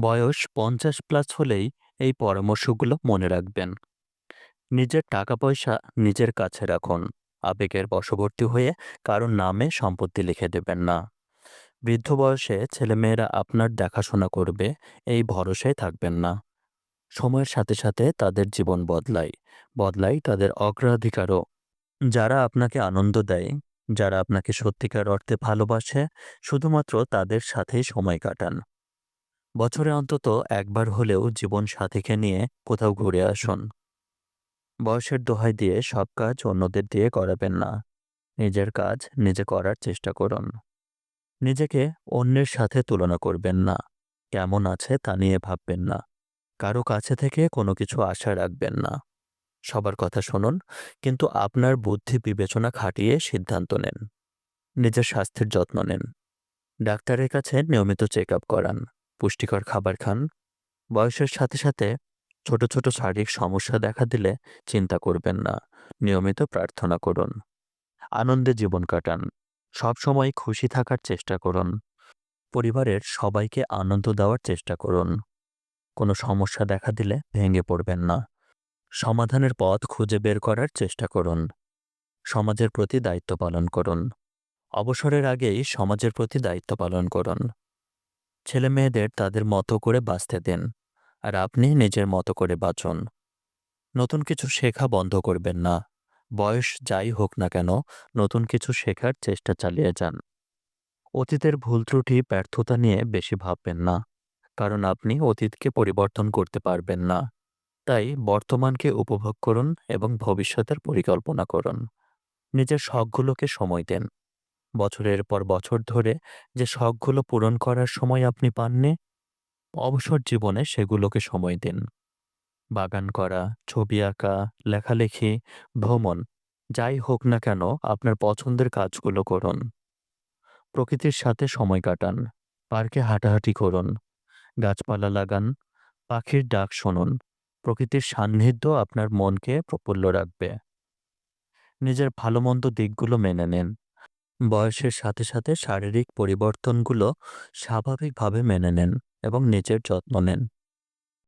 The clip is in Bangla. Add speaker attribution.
Speaker 1: বয়স 50+ হলেই এই পরামর্শগুলো মনে রাখবেন। নিজের টাকা পয়সা নিজের কাছে রাখুন। আবেগের বশবর্তী হয়ে কারো নামে সম্পত্তি লিখে দেবেন না। বৃদ্ধ বয়সে ছেলেমেয়েরা আপনার দেখাশোনা করবে, এই ভরসায় থাকবেন না। সময়ের সাথে সাথে তাদের জীবন বদলায়, বদলায় তাদের অগ্রাধিকারও। যারা আপনাকে আনন্দ দেয়, যারা আপনাকে সত্যিকার অর্থে ভালোবাসে, শুধুমাত্র তাদের সাথেই সময় কাটান। বছরে অন্তত একবার হলেও জীবন সাথীকে নিয়ে কোথাও ঘুরে আসুন। বয়সের দোহাই দিয়ে সব কাজ অন্যদের দিয়ে করাবেন না। নিজের কাজ নিজে করার চেষ্টা করুন। নিজেকে অন্যের সাথে তুলনা করবেন না। কেমন আছে তা নিয়ে ভাববেন না। কারো কাছে থেকে কোনো কিছু আশা রাখবেন না। সবার কথা শুনুন, কিন্তু আপনার বুদ্ধি বিবেচনা খাটিয়ে সিদ্ধান্ত নেন। নিজের স্বাস্থ্যের যত্ন নিন। ডাক্তারের কাছে নিয়মিত চেক আপ করান। পুষ্টিকর খাবার খান। বয়সের সাথে সাথে ছোট ছোট শারীরিক সমস্যা দেখা দিলে চিন্তা করবেন না। নিয়মিত প্রার্থনা করুন। আনন্দে জীবন কাটান। সবসময় খুশি থাকার চেষ্টা করুন। পরিবারের সবাইকে আনন্দ দেওয়ার চেষ্টা করুন। কোনো সমস্যা দেখা দিলে ভেঙে পড়বেন না। সমাধানের পথ খুঁজে বের করার চেষ্টা করুন। সমাজের প্রতি দায়িত্ব পালন করুন। অবসরের আগেই সমাজের প্রতি দায়িত্ব পালন করুন। ছেলে মেয়েদের তাদের মতো করে বাঁচতে দিন, আর আপনি নিজের মতো করে বাঁচুন। নতুন কিছু শেখা বন্ধ করবেন না। বয়স যাই হোক না কেন, নতুন কিছু শেখার চেষ্টা চালিয়ে যান। অতীতের ভুল ত্রুটি ব্যর্থতা নিয়ে বেশি ভাববেন না, কারণ আপনি অতীতকে পরিবর্তন করতে পারবেন না। তাই বর্তমানকে উপভোগ করুন এবং ভবিষ্যতের পরিকল্পনা করুন। নিজের শখগুলোকে সময় দেন। বছরের পর বছর ধরে যে শখগুলো পূরণ করার সময় আপনি পাননি, অবসর জীবনে সেগুলোকে সময় দিন। বাগান করা, ছবি আঁকা, লেখালেখি, ভ্রমণ, যাই হোক না কেন আপনার পছন্দের কাজগুলো করুন। প্রকৃতির সাথে সময় কাটান। পার্কে হাঁটাহাঁটি করুন। গাছপালা লাগান। পাখির ডাক শুনুন। প্রকৃতির সান্নিধ্য আপনার মনকে প্রফুল্ল রাখবে। নিজের ভালো মন্দ দিকগুলো মেনে নিন। বয়সের সাথে সাথে শারীরিক পরিবর্তনগুলো স্বাভাবিকভাবে মেনে নেন এবং নিজের যত্ন নেন।